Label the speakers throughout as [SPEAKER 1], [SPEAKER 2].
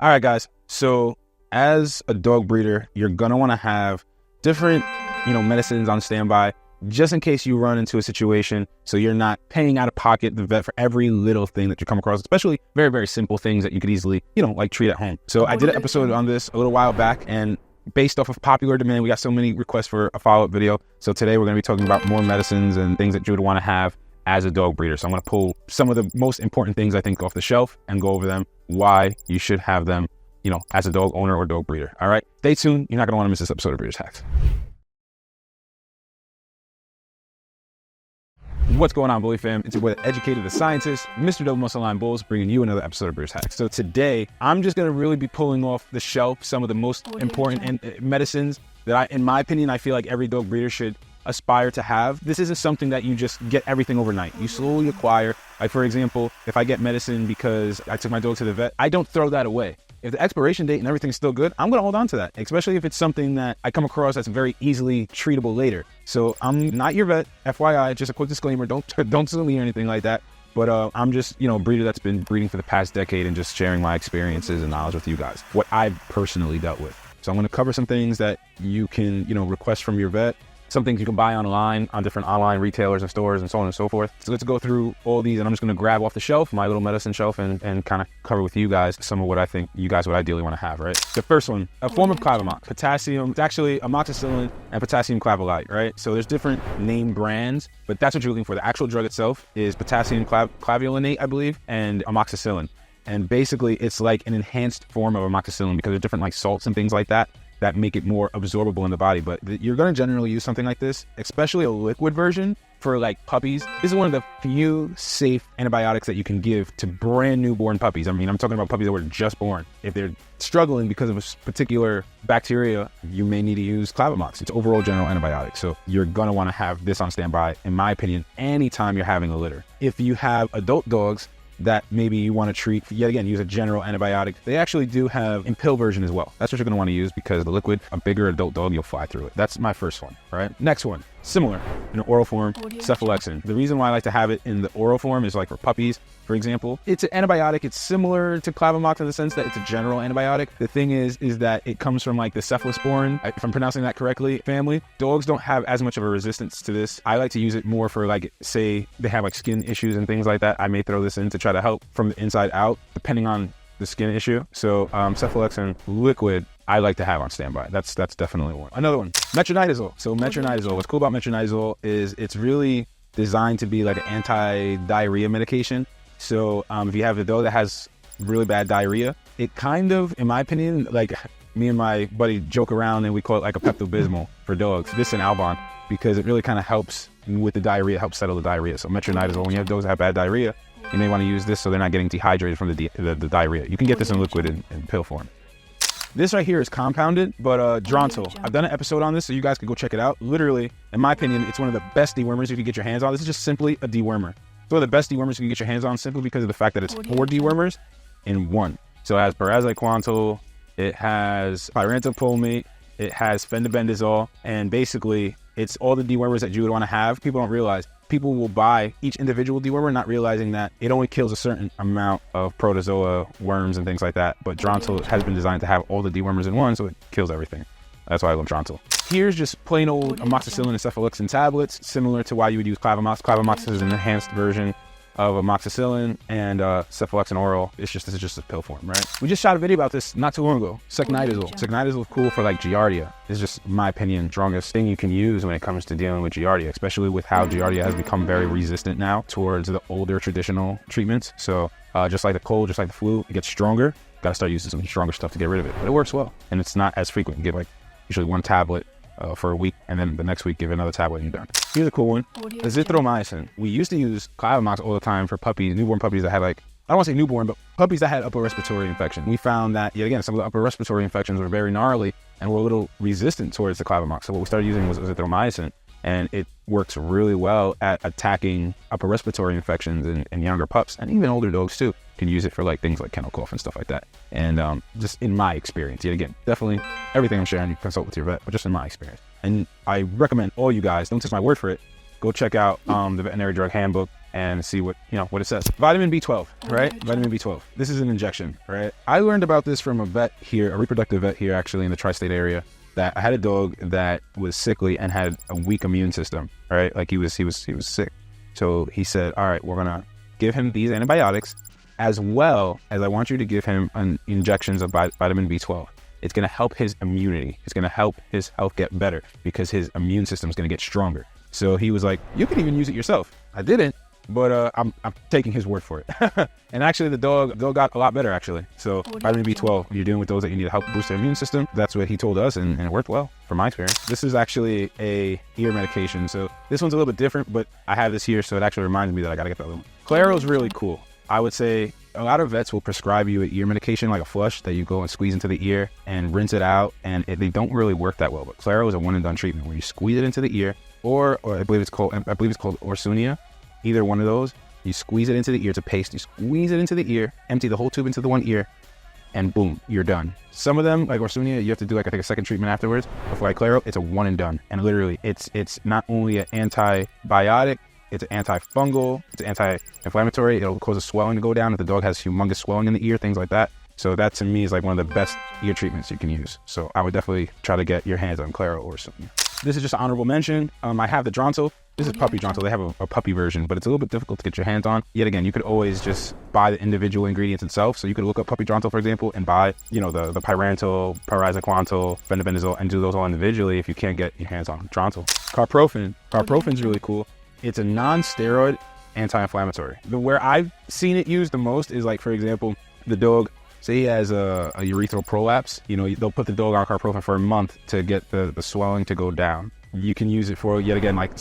[SPEAKER 1] All right, guys. So as a dog breeder, you're going to want to have different, medicines on standby just in case you run into a situation. So you're not paying out of pocket the vet for every little thing that you come across, especially very, very simple things that you could easily, like treat at home. So I did an episode on this a little while back, and based off of popular demand, we got so many requests for a follow-up video. So today we're going to be talking about more medicines and things that you would want to have as a dog breeder. So I'm going to pull some of the most important things I think off the shelf and go over them, why you should have them, as a dog owner or dog breeder. All right, stay tuned. You're not going to want to miss this episode of Breeders Hacks. What's going on, Bully fam? It's your boy, the educator, the scientist, Mr. Double Muscle Line Bulls, bringing you another episode of Breeders Hacks. So today, I'm just going to really be pulling off the shelf some of the most important medicines that in my opinion, I feel like every dog breeder should aspire to have. This isn't something that you just get everything overnight. You slowly acquire. Like, for example, if I get medicine because I took my dog to the vet, I don't throw that away. If the expiration date and everything's still good, I'm going to hold on to that, especially if it's something that I come across that's very easily treatable later. So I'm not your vet, FYI, just a quick disclaimer, don't sue me or anything like that. But I'm just, a breeder that's been breeding for the past decade and just sharing my experiences and knowledge with you guys, what I've personally dealt with. So I'm going to cover some things that you can, request from your vet, some things you can buy online on different online retailers and stores and so on and so forth. So let's go through all these, and I'm just going to grab off the shelf, my little medicine shelf, and kind of cover with you guys some of what I think you guys would ideally want to have, right? The first one, a form of clavamox, potassium. It's actually amoxicillin and potassium clavolite, right? So there's different name brands, but that's what you're looking for. The actual drug itself is potassium clavulinate, I believe, and amoxicillin. And basically it's like an enhanced form of amoxicillin because there's different like salts and things like that make it more absorbable in the body. But you're going to generally use something like this, especially a liquid version for like puppies. This is one of the few safe antibiotics that you can give to brand newborn puppies. I mean, I'm talking about puppies that were just born. If they're struggling because of a particular bacteria, you may need to use clavamox. It's overall general antibiotic. So you're going to want to have this on standby, in my opinion, anytime you're having a litter. If you have adult dogs that maybe you want to treat, yet again, use a general antibiotic. They actually do have a pill version as well. That's what you're going to want to use because the liquid, a bigger adult dog, you'll fly through it. That's my first one, right? Next one, similar, in an oral form, cephalexin. The reason why I like to have it in the oral form is like for puppies, for example. It's an antibiotic. It's similar to clavamox in the sense that it's a general antibiotic. The thing is that it comes from like the cephalosporin, if I'm pronouncing that correctly, family. Dogs don't have as much of a resistance to this. I like to use it more for like, say they have like skin issues and things like that. I may throw this in to try to help from the inside out, depending on the skin issue. So cephalexin liquid, I like to have on standby. That's definitely one. Another one, metronidazole. So metronidazole, what's cool about metronidazole is it's really designed to be like an anti-diarrhea medication. So if you have a dog that has really bad diarrhea, it kind of, in my opinion, like me and my buddy joke around and we call it like a Pepto-Bismol for dogs. This and Albon, because it really kind of helps with the diarrhea, helps settle the diarrhea. So metronidazole, when you have dogs that have bad diarrhea, you may want to use this so they're not getting dehydrated from the diarrhea. You can get this in liquid in pill form. This right here is compounded, but Drontal. I've done an episode on this, so you guys can go check it out. Literally, in my opinion, it's one of the best dewormers you can get your hands on. This is just simply a dewormer. It's one of the best dewormers you can get your hands on simply because of the fact that it's 4 dewormers in one. So it has paraziquantel, it has pyrantopulmate, it has fendibendazole, and basically it's all the dewormers that you would want to have. People don't realize. People will buy each individual dewormer not realizing that it only kills a certain amount of protozoa, worms, and things like that. But Drontal has been designed to have all the dewormers in one, so it kills everything. That's why I love Drontal. Here's just plain old amoxicillin and cephalexin tablets, similar to why you would use clavamox. Clavamox is an enhanced version of amoxicillin, and cephalexin oral. This is just a pill form, right? We just shot a video about this not too long ago. Secnidazole. Secnidazole is cool for like giardia. It's just, in my opinion, strongest thing you can use when it comes to dealing with giardia, especially with how giardia has become very resistant now towards the older traditional treatments. So just like the cold, just like the flu, it gets stronger. Got to start using some stronger stuff to get rid of it, but it works well, and it's not as frequent. You get like usually one tablet for a week, and then the next week give another tablet and you're done. Here's a cool one, azithromycin. We used to use clavamox all the time for puppies, newborn puppies that had like, I don't want to say newborn, but puppies that had upper respiratory infection. We found that, yet again, some of the upper respiratory infections were very gnarly and were a little resistant towards the clavamox. So what we started using was azithromycin, and it works really well at attacking upper respiratory infections in younger pups, and even older dogs too can use it for like things like kennel cough and stuff like that. And just in my experience, yet again, definitely everything I'm sharing, you consult with your vet, but just in my experience. And I recommend all you guys, don't take my word for it, go check out the veterinary drug handbook. and see what, what it says. Vitamin B12, right? Vitamin B12. This is an injection, right? I learned about this from a vet here, a reproductive vet here, actually in the tri-state area, that I had a dog that was sickly and had a weak immune system, right? Like he was sick. So he said, all right, we're going to give him these antibiotics, as well as I want you to give him injections of vitamin B12. It's going to help his immunity. It's going to help his health get better because his immune system is going to get stronger. So he was like, you can even use it yourself. I didn't, but I'm taking his word for it. And actually the dog got a lot better actually. So vitamin B12, you're dealing with those that you need to help boost their immune system. That's what he told us, and it worked well from my experience. This is actually a ear medication. So this one's a little bit different, but I have this here, so it actually reminds me that I got to get that one. Claro's really cool. I would say a lot of vets will prescribe you an ear medication like a flush that you go and squeeze into the ear and rinse it out, and they don't really work that well. But Claro is a one and done treatment where you squeeze it into the ear, or I believe it's called Orsunia. Either one of those, you squeeze it into the ear. It's a paste. You squeeze it into the ear, empty the whole tube into the one ear, and boom, you're done. Some of them, like Orsunia, you have to do like I think a second treatment afterwards. But for like Claro, it's a one and done. And literally, it's not only an antibiotic, it's an antifungal, it's anti-inflammatory. It'll cause a swelling to go down if the dog has humongous swelling in the ear, things like that. So that to me is like one of the best ear treatments you can use. So I would definitely try to get your hands on Claro or something. This is just an honorable mention. I have the Dronto. This is puppy Dronto. They have a puppy version, but it's a little bit difficult to get your hands on. Yet again, you could always just buy the individual ingredients itself. So you could look up puppy Dronto, for example, and buy, the pyrantel, pyrazoquantel, bendamidazole, and do those all individually if you can't get your hands on Dronto. Carprofen's really cool. It's a non-steroid anti-inflammatory. Where I've seen it used the most is like, for example, the dog, say he has a urethral prolapse, they'll put the dog on carprofen for a month to get the swelling to go down. You can use it for, yet again, like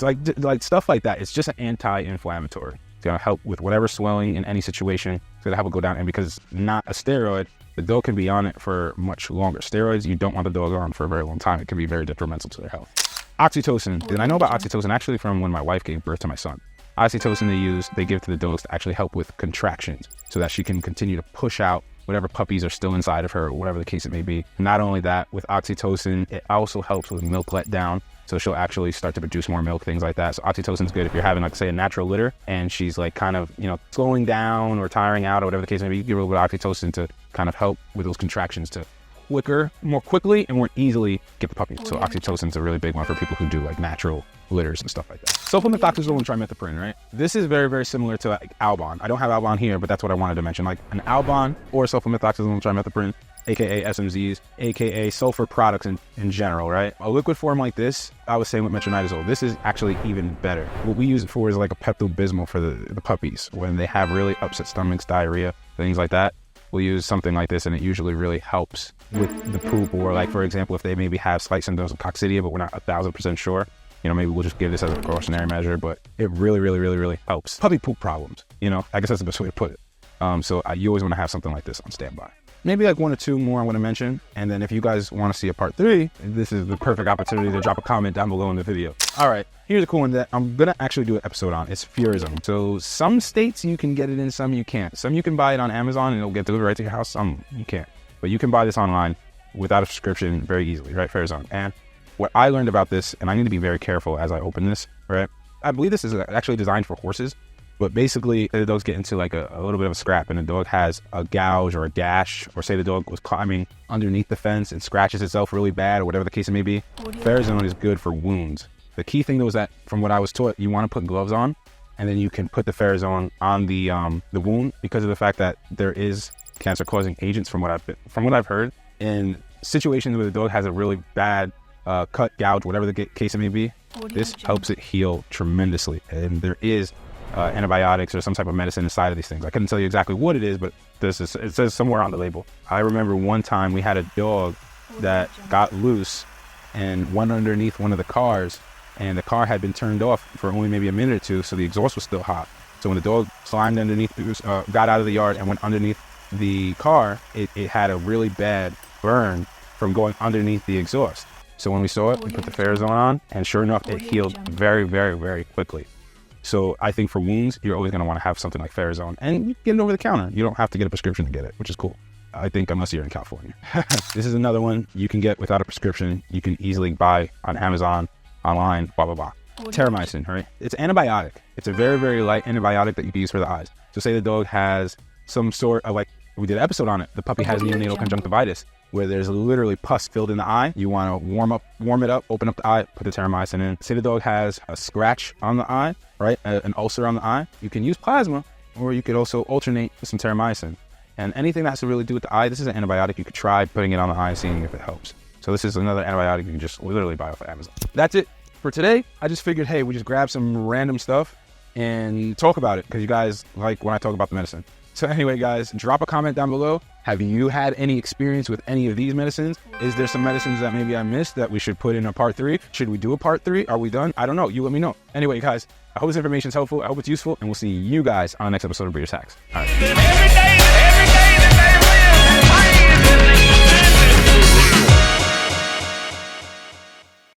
[SPEAKER 1] stuff like that. It's just an anti-inflammatory. It's going to help with whatever swelling in any situation. It's going to help it go down. And because it's not a steroid, the dog can be on it for much longer. Steroids, you don't want the dog on for a very long time. It can be very detrimental to their health. Oxytocin. And I know about oxytocin actually from when my wife gave birth to my son. Oxytocin they give to the dogs to actually help with contractions so that she can continue to push out whatever puppies are still inside of her, or whatever the case it may be. Not only that, with oxytocin, it also helps with milk letdown. So she'll actually start to produce more milk, things like that. So oxytocin's good if you're having, like, say, a natural litter and she's like kind of, slowing down or tiring out or whatever the case may be. You give a little bit of oxytocin to kind of help with those contractions to more quickly and more easily get the puppy. So oxytocin's a really big one for people who do like natural litters and stuff like that. Sulfamethoxazole and trimethoprim, right? This is very, very similar to like Albon. I don't have Albon here, but that's what I wanted to mention. Like an Albon or sulfamethoxazole and trimethoprim, aka SMZs, aka sulfur products in general, right? A liquid form like this, I was saying with metronidazole, this is actually even better. What we use it for is like a Pepto-Bismol for the puppies when they have really upset stomachs, diarrhea, things like that. We'll use something like this and it usually really helps with the poop, or like, for example, if they maybe have slight symptoms of coccidia, but we're not 1,000% sure, maybe we'll just give this as a precautionary measure, but it really, really, really, really helps. Puppy poop problems, I guess that's the best way to put it. So you always want to have something like this on standby. Maybe like one or two more I want to mention. And then if you guys want to see a part 3, this is the perfect opportunity to drop a comment down below in the video. All right, here's a cool one that I'm going to actually do an episode on. It's Furazone. So some states you can get it in, some you can't. Some you can buy it on Amazon and it'll get delivered right to your house. Some you can't. But you can buy this online without a prescription very easily, right? Furazone. And what I learned about this, and I need to be very careful as I open this, right? I believe this is actually designed for horses. But basically, the dogs get into like a little bit of a scrap and the dog has a gouge or a gash, or say the dog was climbing underneath the fence and scratches itself really bad, or whatever the case it may be. Furazone is good for wounds. The key thing though is that, from what I was taught, you want to put gloves on, and then you can put the Furazone on the wound, because of the fact that there is cancer-causing agents from what I've heard. In situations where the dog has a really bad cut, gouge, whatever the case it may be, this helps it heal tremendously. And there is antibiotics or some type of medicine inside of these things. I couldn't tell you exactly what it is, but it says somewhere on the label. I remember one time we had a dog that got loose and went underneath one of the cars, and the car had been turned off for only maybe a minute or two, so the exhaust was still hot. So when the dog climbed underneath, got out of the yard and went underneath the car, it had a really bad burn from going underneath the exhaust. So when we saw it, we put the Furazone on, and sure enough, it healed very, very, very quickly. So I think for wounds, you're always going to want to have something like Furazone, and you can get it over the counter. You don't have to get a prescription to get it, which is cool. I think, unless you're in California. This is another one you can get without a prescription. You can easily buy on Amazon, online, blah, blah, blah. terramycin, right? It's antibiotic. It's a very, very light antibiotic that you can use for the eyes. So say the dog has some sort of, like we did an episode on it, the puppy has neonatal conjunctivitis, where there's literally pus filled in the eye. You want to warm it up, open up the eye, put the terramycin in. Say the dog has a scratch on the eye, right? An ulcer on the eye. You can use plasma, or you could also alternate with some terramycin. And anything that has to really do with the eye, this is an antibiotic. You could try putting it on the eye, seeing if it helps. So this is another antibiotic you can just literally buy off of Amazon. That's it for today. I just figured, hey, we just grab some random stuff and talk about it, because you guys like when I talk about the medicine. So anyway, guys, drop a comment down below. Have you had any experience with any of these medicines? Is there some medicines that maybe I missed that we should put in a part 3? Should we do a part 3? Are we done? I don't know. You let me know. Anyway, guys, I hope this information is helpful. I hope it's useful, and we'll see you guys on the next episode of Breeders' Hacks. All right.